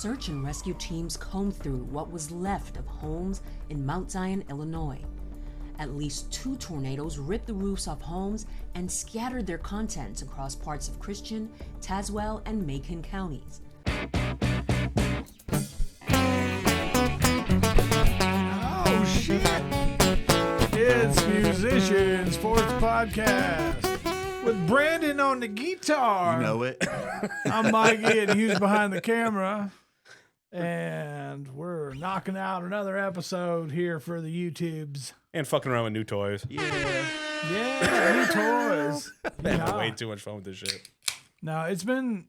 search and rescue teams combed through what was left of homes in Mount Zion, Illinois. At least 2 tornadoes ripped the roofs off homes and scattered their contents across parts of Christian, Tazewell, and Macon counties. Oh, shit. It's Musician Sports Podcast with Brandon on the guitar. You know it. I'm Mikey, and he's behind the camera. And we're knocking out another episode here for the YouTubes. And fucking around with new toys. Yeah, new toys. I have way too much fun with this shit. No, it's been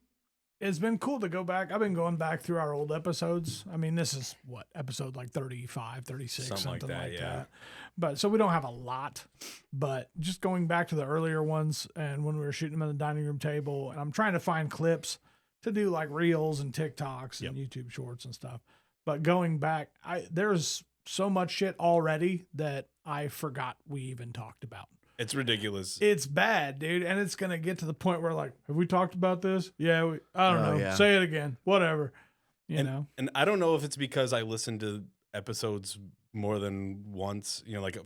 cool to go back. I've been going back through our old episodes. I mean, this is what, episode like 35, 36, something like that. But so we don't have a lot, but just going back to the earlier ones and when we were shooting them on the dining room table, and I'm trying to find clips to do like reels and TikToks and YouTube shorts and stuff. But going back, there's so much shit already that I forgot we even talked about. It's ridiculous. It's bad, dude. And it's going to get to the point where like, have we talked about this? Yeah. I don't know. Yeah. Say it again. Whatever. You know? And I don't know if it's because I listen to episodes more than once, like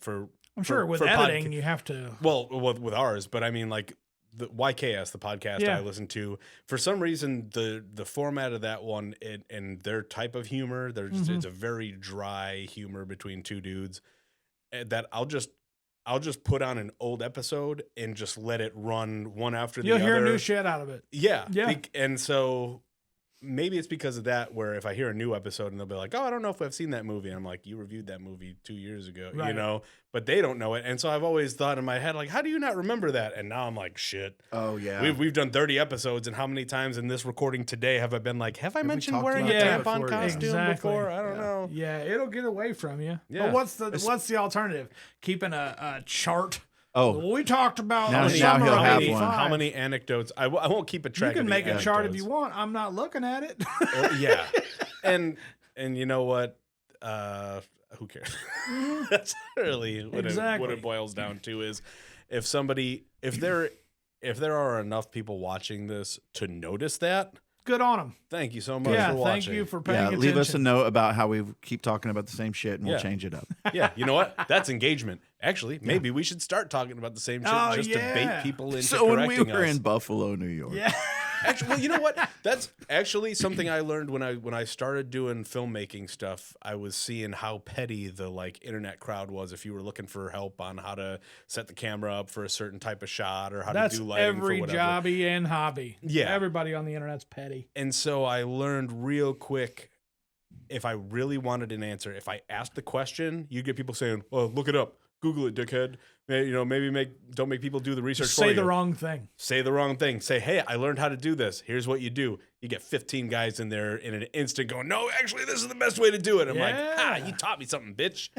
I'm sure with editing you have to. Well, with ours, but I mean like the YKS, the podcast I listen to, for some reason, the format of that one and their type of humor, it's a very dry humor between two dudes that I'll just put on an old episode and just let it run one after the other. You'll hear new shit out of it. Yeah. And so maybe it's because of that, where if I hear a new episode and they'll be like, oh, I don't know if I've seen that movie. And I'm like, you reviewed that movie 2 years ago, right. But they don't know it. And so I've always thought in my head, like, how do you not remember that? And now I'm like, shit. Oh, yeah. We've done 30 episodes, and how many times in this recording today have I been like, have I mentioned wearing a tampon costume before? I don't know. Yeah, it'll get away from you. Yeah. But what's the alternative? Keeping a chart. Oh, well, we talked about now he'll have one. How many anecdotes? I won't keep a track. You can of make a anecdotes. chart if you want. I'm not looking at it. Yeah, and you know what? Who cares? That's really what it boils down to. Is if there are enough people watching this to notice that, good on them. Thank you so much for watching. Thank you for paying attention. Leave us a note about how we keep talking about the same shit, and we'll change it up. Yeah, you know what? That's engagement. Actually, maybe we should start talking about the same shit to bait people into correcting us. So when we were in Buffalo, New York. Yeah. Actually, well, you know what? That's actually something I learned when I started doing filmmaking stuff. I was seeing how petty the internet crowd was. If you were looking for help on how to set the camera up for a certain type of shot or how to do lighting for whatever. That's every jobby and hobby. Yeah, everybody on the internet's petty. And so I learned real quick. If I really wanted an answer, if I asked the question, you get people saying, "Well, look it up, Google it, dickhead." Maybe don't make people do the research for you. Say the wrong thing. Say the wrong thing. Say, hey, I learned how to do this. Here's what you do. You get 15 guys in there in an instant going, no, actually, this is the best way to do it. I'm like, you taught me something, bitch.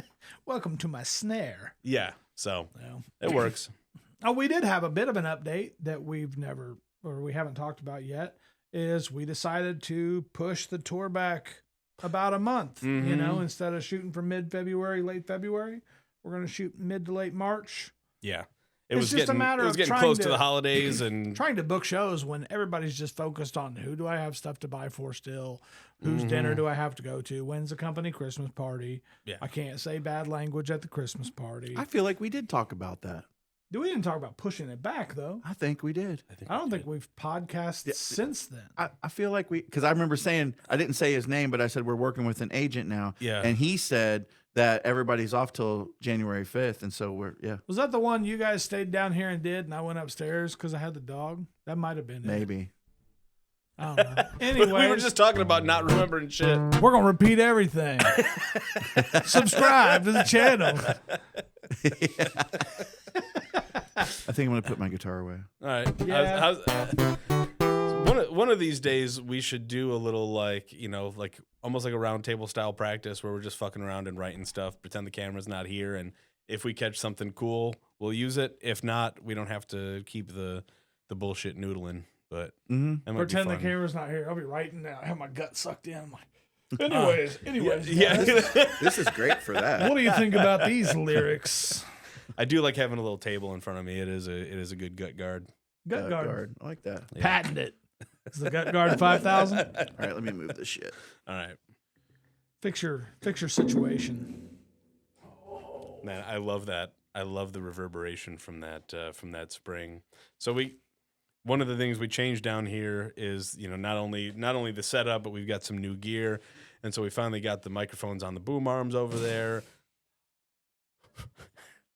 Welcome to my snare. Yeah, so it works. Oh, we did have a bit of an update that we haven't talked about yet, is we decided to push the tour back about a month, instead of shooting for mid-February, late February. We're going to shoot mid to late March. Yeah. It was just a matter of getting close to the holidays and trying to book shows when everybody's just focused on who do I have stuff to buy for still, whose dinner do I have to go to, when's the company Christmas party. Yeah. I can't say bad language at the Christmas party. I feel like we did talk about that. We didn't talk about pushing it back, though. I think we did. I don't think we've podcasted since then. I feel like because I remember saying, I didn't say his name, but I said we're working with an agent now. Yeah. And he said that everybody's off till January 5th. And so Was that the one you guys stayed down here and did, and I went upstairs because I had the dog? That might have been Maybe. I don't know. Anyway, we were just talking about not remembering shit. We're going to repeat everything. Subscribe to the channel. I think I'm going to put my guitar away. All right. Yeah. One of these days, we should do a little almost like a round table style practice where we're just fucking around and writing stuff, pretend the camera's not here, and if we catch something cool, we'll use it. If not, we don't have to keep the bullshit noodling. But pretend the camera's not here. I'll be writing now. I have my gut sucked in. I'm like, anyways. Yeah. This is great for that. What do you think about these lyrics? I do like having a little table in front of me. It is a good gut guard. Gut guard. I like that. Yeah. Patent it. Is the Gut Guard 5000? All right, let me move this shit. All right. Fix your situation. Man, I love that. I love the reverberation from that spring. So one of the things we changed down here is, not only the setup, but we've got some new gear. And so we finally got the microphones on the boom arms over there.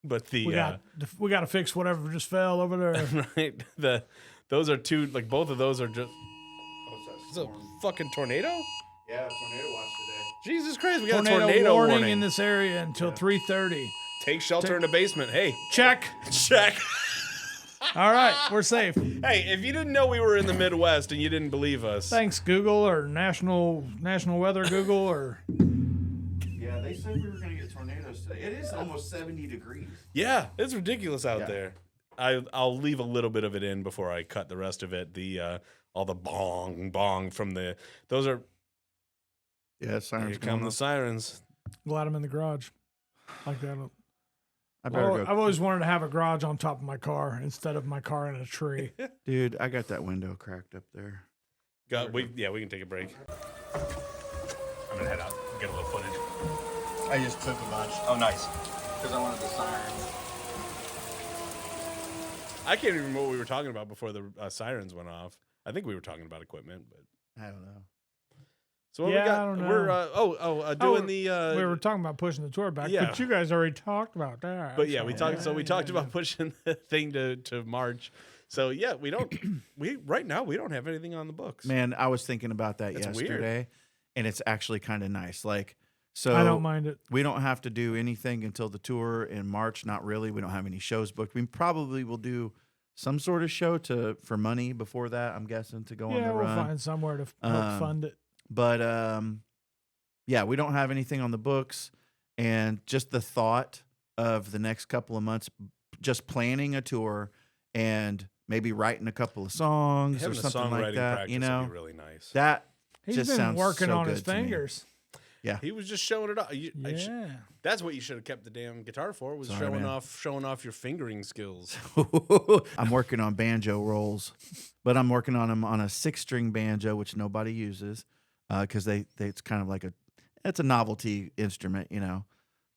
But we got to fix whatever just fell over there. Right. Those are two, like both of those are just. It's a fucking tornado? Yeah, tornado watch today. Jesus Christ, we got a tornado warning in this area until 3:30. Take shelter in the basement. Hey. Check. All right, we're safe. Hey, if you didn't know we were in the Midwest and you didn't believe us. Thanks, Google or National Weather Google or. Yeah, they said we were going to get tornadoes today. It is almost 70 degrees. Yeah, it's ridiculous out there. I'll leave a little bit of it in before I cut the rest of it. All the bong from those are. Yeah, sirens. Here come the sirens. Glad I'm in the garage. Like that. I've always wanted to have a garage on top of my car instead of my car in a tree. Dude, I got that window cracked up there. We can take a break. I'm gonna head out and get a little footage. I just took a bunch. Oh, nice. Because I wanted the sirens. I can't even remember what we were talking about before the sirens went off. I think we were talking about equipment, but I don't know. So what we got? I don't know. Doing we were talking about pushing the tour back, yeah. but you guys already talked about that. But yeah, we talked about pushing the thing to March. So yeah, we right now we don't have anything on the books. Man, I was thinking about that yesterday, weird. And it's actually kind of nice. Like, so I don't mind it. We don't have to do anything until the tour in March. Not really. We don't have any shows booked. We probably will do some sort of show for money before that. I'm guessing to go on the run. Yeah, we'll find somewhere to help fund it. But yeah, we don't have anything on the books, and just the thought of the next couple of months, just planning a tour and maybe writing a couple of songs or something like that. Would be really nice. That He's just been sounds working so on good his to me. fingers. Yeah, he was just showing it off. Yeah, that's what you should have kept the damn guitar for. Was showing off your fingering skills. I'm working on banjo rolls, but I'm working on them on a 6-string banjo, which nobody uses because it's kind of like it's a novelty instrument,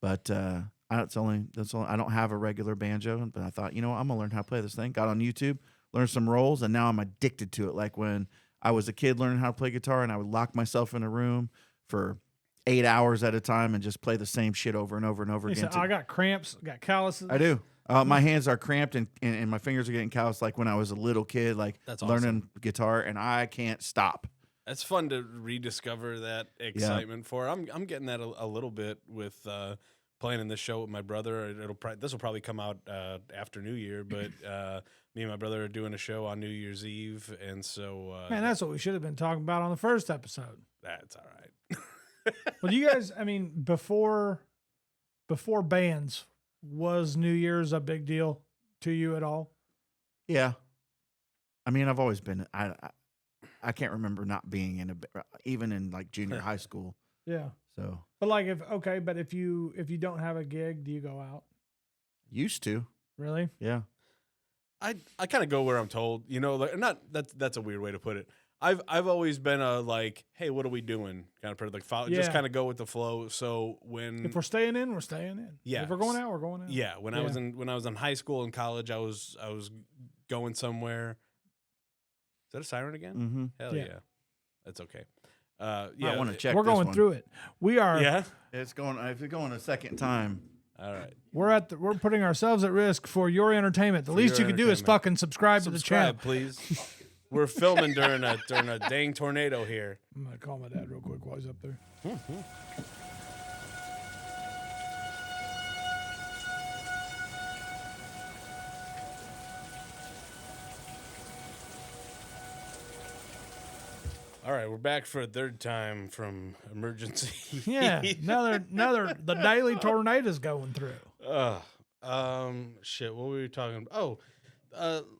But I don't have a regular banjo, but I thought, I'm gonna learn how to play this thing. Got on YouTube, learned some rolls, and now I'm addicted to it. Like when I was a kid learning how to play guitar, and I would lock myself in a room for 8 hours at a time and just play the same shit over and over and over again. I got cramps, got calluses. I do. My hands are cramped and my fingers are getting calloused like when I was a little kid, like That's learning guitar, and I can't stop. That's fun to rediscover that excitement for. I'm getting that a little bit with playing in this show with my brother. This will probably come out after New Year, but me and my brother are doing a show on New Year's Eve, and so man, that's what we should have been talking about on the first episode. That's all right. Well, you guys, I mean, before bands, was New Year's a big deal to you at all? Yeah, I mean, I've always been. I can't remember not being even in like junior high school. Yeah. So, but like if you don't have a gig, do you go out? Used to. Really? Yeah. I kind of go where I'm told. That's a weird way to put it. I've always been a like, hey, what are we doing? Kind of like follow, just kind of go with the flow. So if we're staying in, we're staying in. Yeah. If we're going out, we're going out. Yeah. When I was in high school and college, I was going somewhere. Is that a siren again? Mm-hmm. Hell yeah. That's okay. I want to check. We're going through it. We are. Yeah. It's going. If it's going a second time. All right. We're putting ourselves at risk for your entertainment. The least you can do is fucking subscribe to the channel, please. We're filming during a dang tornado here. I'm gonna call my dad real quick while he's up there. All right, we're back for a third time from emergency. Yeah, another the daily tornadoes going through. Shit. What were we talking about?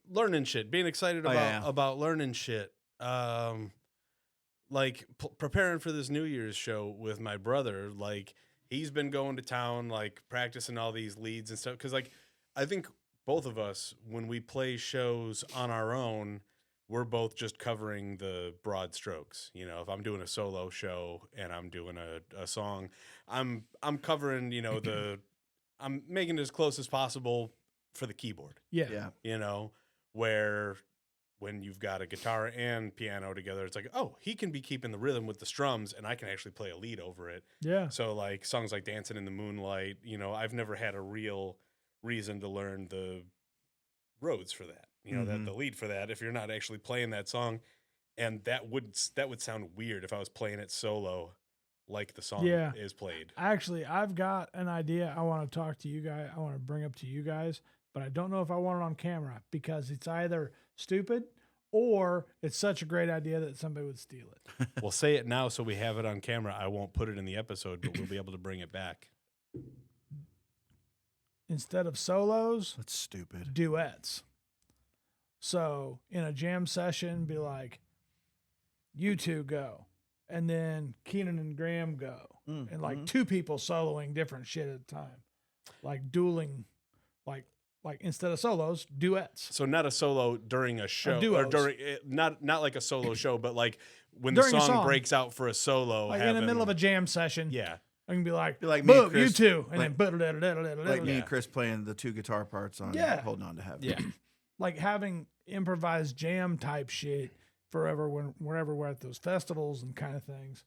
Learning shit. Being excited about learning shit. Like preparing for this New Year's show with my brother. Like he's been going to town, like practicing all these leads and stuff. Because like I think both of us, when we play shows on our own, we're both just covering the broad strokes. You know, if I'm doing a solo show and I'm doing a song, I'm covering, you know, I'm making it as close as possible for the keyboard. Yeah. Yeah. You know, where when you've got a guitar and piano together, it's like, oh, he can be keeping the rhythm with the strums and I can actually play a lead over it. Yeah. So like songs like Dancing in the Moonlight, you know, I've never had a real reason to learn the roads for that. You know, that the lead for that, if you're not actually playing that song, and that would sound weird if I was playing it solo like the song is played. Actually, I've got an idea I want to talk to you guys. I want to bring up to you guys, but I don't know if I want it on camera because it's either stupid or it's such a great idea that somebody would steal it. We'll say it now so we have it on camera. I won't put it in the episode, but we'll be able to bring it back. Instead of solos, That's stupid. duets. So in a jam session, be like, you two go. And then Keenan and Graham go. And like two people soloing different shit at a time. Like dueling, like instead of solos, duets. So not a solo during a show, or duos. during not like a solo show, but like when During the a song song. breaks out for a solo, Like in the middle of a jam session. yeah. I can be like Be like me and boom, you Chris, two. And like- then Like me and Chris playing the two guitar parts on Holding On to Heaven. Yeah. like having improvised jam type shit forever whenever we're at those festivals and kind of things.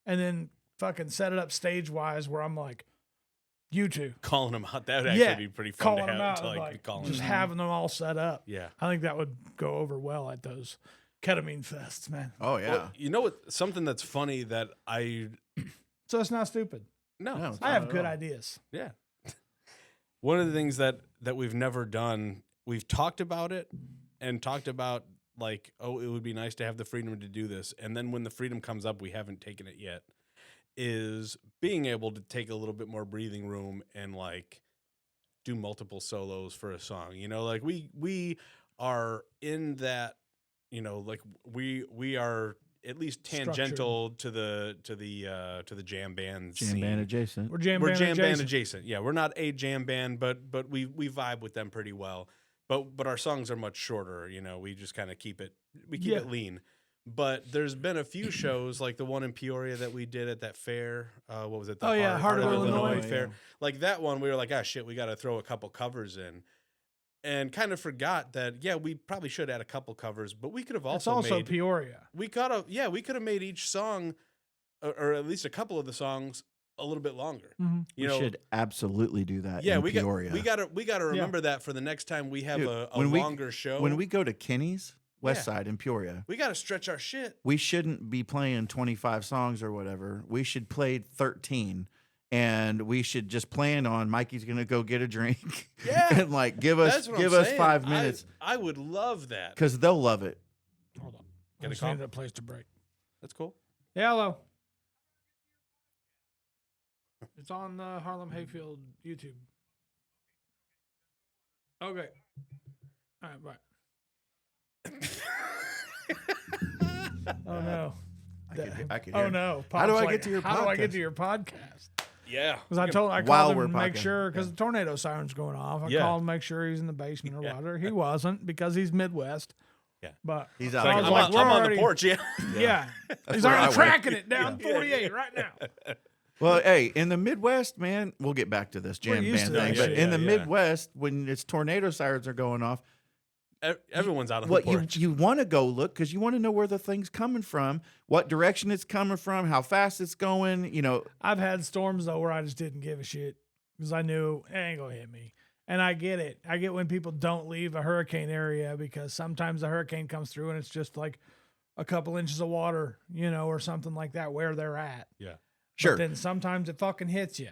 And then fucking set it up stage wise where I'm like, you two. Calling them out. That would actually be pretty fun calling to them have. out, To like, like, call just them. having them all set up. Yeah. I think that would go over well at those ketamine fests, man. Oh, yeah. Well, you know what? Something that's funny that So it's not stupid. no, No, it's I not have at good all. ideas. yeah. One of the things that we've never done, we've talked about it and talked about like, oh, it would be nice to have the freedom to do this, and then when the freedom comes up, we haven't taken it yet. Is being able to take a little bit more breathing room and like do multiple solos for a song. You know, like we are in that. You know, like we are at least tangential to the jam band Jam scene. band adjacent. We're jam We're band jam adjacent. band adjacent. Yeah, we're not a jam band, but we vibe with them pretty well. But our songs are much shorter. You know, we just kind of keep it it lean. But there's been a few shows like the one in Peoria that we did at that fair. What was it? The Heart of Illinois. fair. Yeah. Like that one, we were like, ah, shit, we got to throw a couple covers in. And kind of forgot that, yeah, we probably should add a couple covers, but we could have It's also also made Peoria. we could have made each song, or at least a couple of the songs, a little bit longer. Mm-hmm. You We know, should absolutely do that yeah, in we Peoria. got to remember that for the next time we have Dude, a when we- longer show. When we go to Kinney's, West Yeah. Side in Peoria, we got to stretch our shit. we shouldn't be playing 25 songs or whatever. We should play 13. And we should just plan on Mikey's going to go get a drink. Yeah. And like give us That's what I'm saying. 5 minutes I would love that. because they'll love it. Hold on. Get I a just call? needed a place to break. That's cool. Yeah, hello. It's on the Harlem Hayfield YouTube. Okay. All right, bye. Oh no. I could Oh hear. no. How do Pop's I like, get to your How do I get podcast? to your podcast? Yeah. Because I While called him we're to make podcasting. sure, because the tornado siren's going off. I Yeah. called him to make sure he's in the basement or whatever. He wasn't because he's Midwest. Yeah. But He's so out I there. was I'm, like, on, we're I'm on already- the porch. Yeah. Yeah. He's where I already went. tracking it down 48 right now. Well, hey, in the Midwest, man, we'll get back to this We're jam used band to that thing. But shit. in the Yeah. Midwest, when it's tornado sirens are going off, Everyone's out on what the porch. you want to go look because you want to know where the thing's coming from, what direction it's coming from, how fast it's going. You know, I've had storms though where I just didn't give a shit because I knew it ain't gonna hit me. And I get it. I get when people don't leave a hurricane area because sometimes a hurricane comes through and it's just like a couple inches of water, you know, or something like that where they're at. Yeah. sure, But then sometimes it fucking hits you,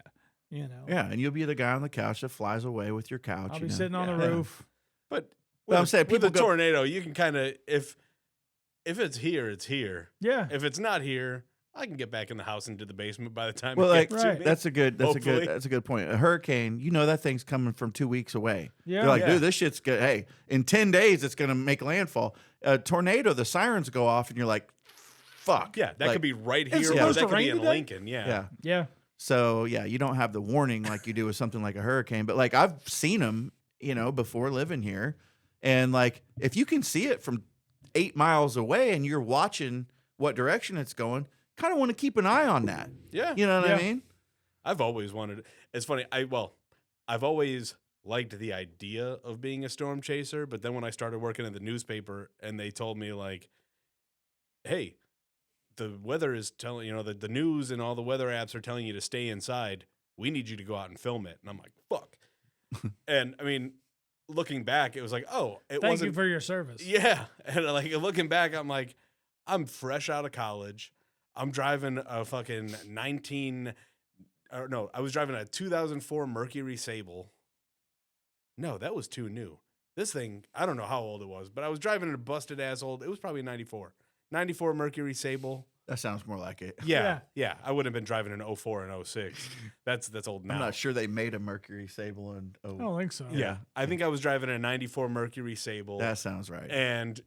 you know. yeah, and you'll be the guy on the couch that flies away with your couch. I'll you be know? sitting on the Yeah. roof. But But I'm saying with a people go- tornado, you can kind of if it's here, it's here. Yeah. If it's not here, I can get back in the house into the basement by the time Well, it like gets to Right. me. that's a good Hopefully. point. A hurricane, you know that thing's coming from 2 weeks away. Yeah. They're like, Yeah. dude, this shit's good. Hey, in 10 days, it's gonna make landfall. A tornado, the sirens go off, and you're like, fuck. Yeah, that Like, could be right It's here, or supposed that to could be rain in today? Lincoln. Yeah. yeah. Yeah. So yeah, you don't have the warning like you do with something like a hurricane. But like I've seen them, you know, before living here, and like if you can see it from 8 miles away and you're watching what direction it's going, kind of want to keep an eye on that. Yeah. You know what I mean? I've always wanted. It's funny. I've always liked the idea of being a storm chaser, but then when I started working in the newspaper and they told me like, hey, the weather is telling, the news and all the weather apps are telling you to stay inside. We need you to go out and film it. And I'm like, fuck. And I mean, looking back, it was like, oh, Thank you for your service. Yeah. And like looking back, I'm like, I'm fresh out of college. I'm driving a fucking I was driving a 2004 Mercury Sable. No, that was too new. This thing, I don't know how old it was, but I was driving a busted ass old. It was probably 94 Mercury Sable. That sounds more like it. Yeah. I would have been driving an 04 and 06. That's old now. I'm not sure they made a Mercury Sable in I don't think so. Yeah. I think I was driving a 94 Mercury Sable. That sounds right. And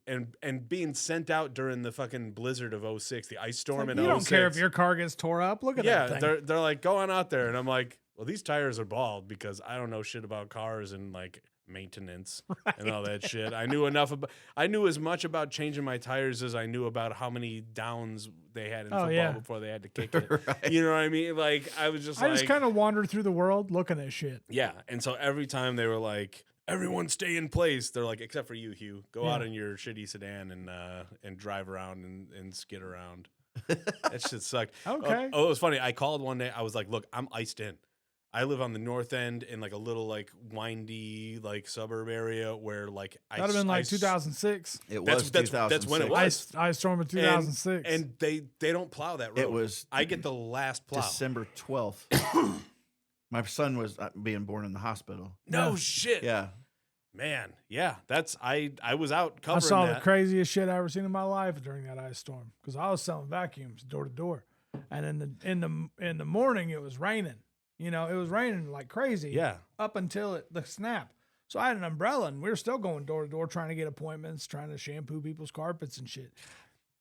being sent out during the fucking blizzard of 06, the ice storm in 06. You don't care if your car gets tore up. Look at that thing. Yeah, they're like going out there, and I'm like, well, these tires are bald because I don't know shit about cars and like maintenance and all that shit. I knew as much about changing my tires as I knew about how many downs they had in football before they had to kick it. Right. You know what I mean? Like I just kind of wandered through the world looking at shit. Yeah, and so every time they were like, everyone stay in place. They're like, except for you, Hugh. Go out in your shitty sedan and drive around and skid around. That shit sucked. Okay. Oh, it was funny. I called one day. I was like, look, I'm iced in. I live on the north end in like a little like windy like suburb area where like that'd have been like 2006. It was 2006. That's when it was. Ice storm of 2006. And they don't plow that road. It was. I get the last plow. December 12th. My son was being born in the hospital. No shit. Yeah. Man, yeah. That's I was out covering I saw that. the craziest shit I ever seen in my life during that ice storm because I was selling vacuums door to door, and in the morning it was raining. It was raining like crazy. Yeah. Up until the snap. So I had an umbrella, and we were still going door to door trying to get appointments, trying to shampoo people's carpets and shit.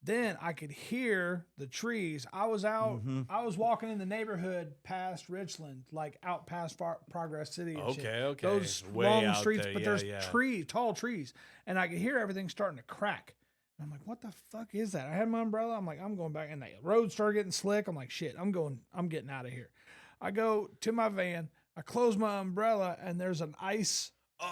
Then I could hear the trees. I was out. I was walking in the neighborhood past Richland, like out past Progress City. And shit. Okay. Those Way long out streets, there. but there's trees, tall trees, and I could hear everything starting to crack. And I'm like, what the fuck is that? I had my umbrella. I'm like, I'm going back, and the road started getting slick. I'm like, shit, I'm getting out of here. I go to my van. I close my umbrella, and there's an ice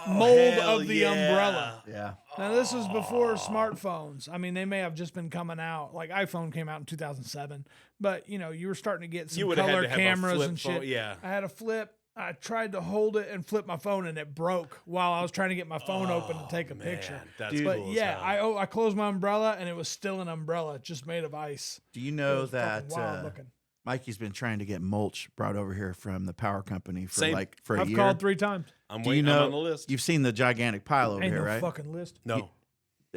mold of the umbrella. Yeah. Now, this was before smartphones. I mean, they may have just been coming out. Like, iPhone came out in 2007. But, you were starting to get some color cameras and shit. Phone, yeah. I had a flip. I tried to hold it and flip my phone, and it broke while I was trying to get my phone open to take a picture. That's But, cool yeah, I closed my umbrella, and it was still an umbrella just made of ice. Do you know that wild looking. Mikey's been trying to get mulch brought over here from the power company for Same. a I've year? called 3 times. I'm Do waiting. you know, I'm on the list. You've seen the gigantic pile over Ain't here, no right? fucking list. No.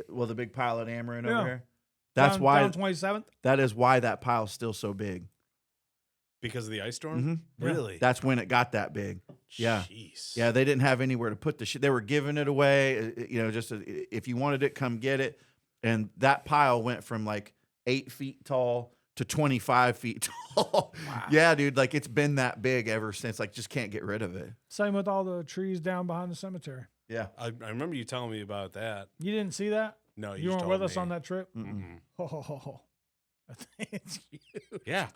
Well, the big pile at Amarin Yeah. over here. That's down, why. down 27th. That is why that pile's still so big. Because of the ice storm? Mm-hmm. Really? That's when it got that big. Yeah. Jeez. Yeah, they didn't have anywhere to put the shit. They were giving it away. Just if you wanted it, come get it. And that pile went from like 8 feet tall to 25 feet tall. Wow. Yeah, dude. Like it's been that big ever since. Like just can't get rid of it. Same with all the trees down behind the cemetery. Yeah. I remember you telling me about that. You didn't see that? No, You just weren't with told us me. on that trip? Mm-mm. Oh, I think it's you. Yeah.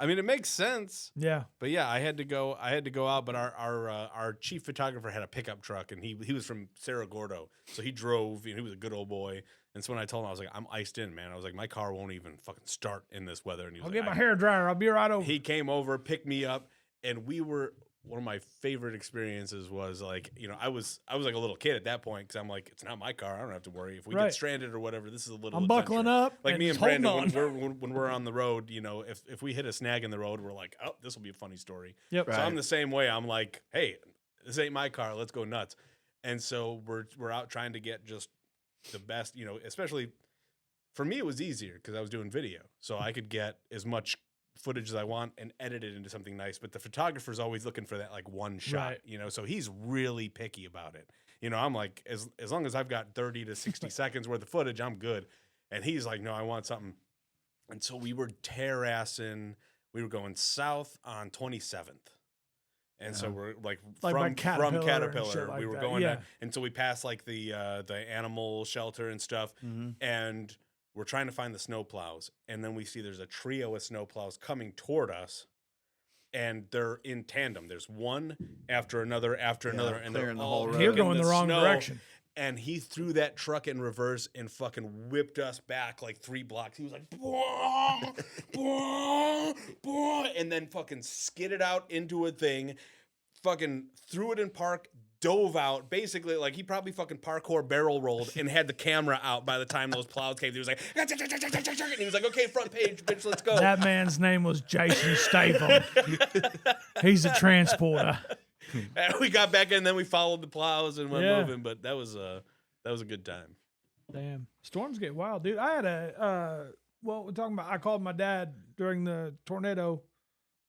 I mean, it makes sense. Yeah. But yeah, I had to go out. But our chief photographer had a pickup truck, and he was from Cerro Gordo, so he drove. He was a good old boy. And so when I told him, I was like, I'm iced in, man. I was like, my car won't even fucking start in this weather. And he was I'll like, get my hair dryer. I'll be right over. He came over, picked me up, and we were. One of my favorite experiences was like, I was like a little kid at that point because I'm like, it's not my car. I don't have to worry if we get stranded or whatever. This is a little. I'm buckling up. Like and me and holding Brandon, on. when we're on the road, if we hit a snag in the road, we're like, oh, this will be a funny story. Yep. Right. So I'm the same way. I'm like, hey, this ain't my car. Let's go nuts. And so we're out trying to get just the best. Especially for me, it was easier because I was doing video, so I could get as much footage as I want and edit it into something nice. But the photographer's always looking for that like one shot, so he's really picky about it. I'm like, as long as I've got 30 to 60 seconds worth of footage, I'm good. And he's like, no, I want something. And so we were terrassing. We were going south on 27th. And so we're like by from Caterpillar Caterpillar, and shit like we were that, going yeah. to, and so we passed like the animal shelter and stuff, and we're trying to find the snowplows, and then we see there's a trio of snowplows coming toward us, and they're in tandem. There's one after another, and they're clearing the all whole road. You're kicking going the wrong snow. direction. And he threw that truck in reverse and fucking whipped us back like 3 blocks. He was like, "Bwah, bwah, bwah," and then fucking skidded out into a thing, fucking threw it in park, dove out. Basically, like he probably fucking parkour barrel rolled and had the camera out by the time those plows came. He was like, and he was like, okay, front page, bitch, let's go. That man's name was Jason Statham. He's a transporter. And we got back in, and then we followed the plows and went Yeah. moving. But that was a good time. Damn. Storms get wild, dude. I had we're talking about, I called my dad during the tornado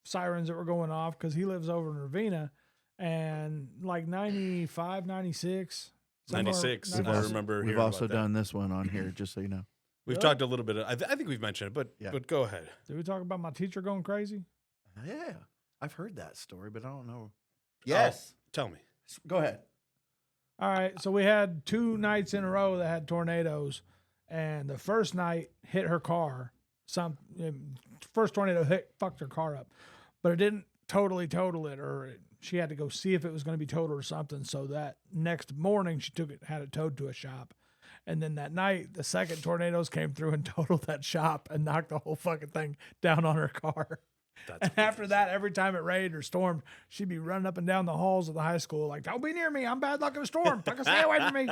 sirens that were going off because he lives over in Ravina, and like 95, 96. 96. somewhere- I remember. We've hearing also about that. done this one on here, just so you know. We've Really? talked a little bit. I think we've mentioned it, but go ahead. Did we talk about my teacher going crazy? Yeah, I've heard that story, but I don't know. Yes, Tell me. go ahead. All right, so we had 2 nights in a row that had tornadoes, and the first night hit her car. First tornado fucked her car up, but it didn't totally total it, or she had to go see if it was going to be totaled or something. So that next morning, she had it towed to a shop, and then that night, the second tornadoes came through and totaled that shop and knocked the whole fucking thing down on her car. And after that, every time it rained or stormed, she'd be running up and down the halls of the high school like, "Don't be near me. I'm bad luck in a storm. Fucking stay away from me."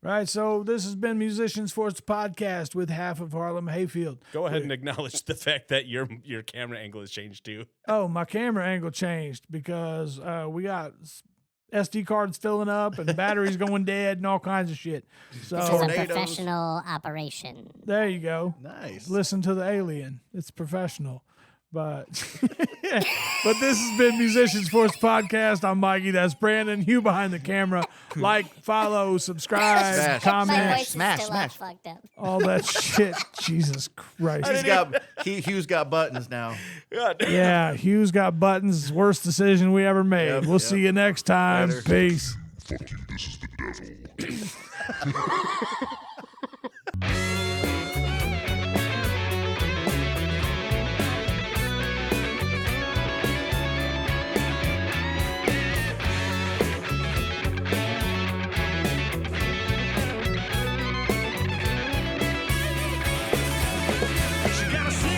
Right. So this has been Musicians Force Podcast with half of Harlem Hayfield. Go ahead and acknowledge the fact that your camera angle has changed too. Oh, my camera angle changed because we got SD cards filling up and batteries going dead and all kinds of shit. So This is a Tornadoes. professional operation. there you go. Nice. Listen to the alien. It's professional. But but this has been Musicians Force Podcast. I'm Mikey. That's Brandon. Hugh behind the camera. Like, follow, subscribe, Smash. My comment, voice smash, is still all smash. fucked up. all that shit. Jesus Christ. Hugh's got buttons now. Yeah, Hugh's got buttons. Worst decision we ever made. Yep, We'll yep. see you next time. Later. Peace. Fuck you, this is the devil.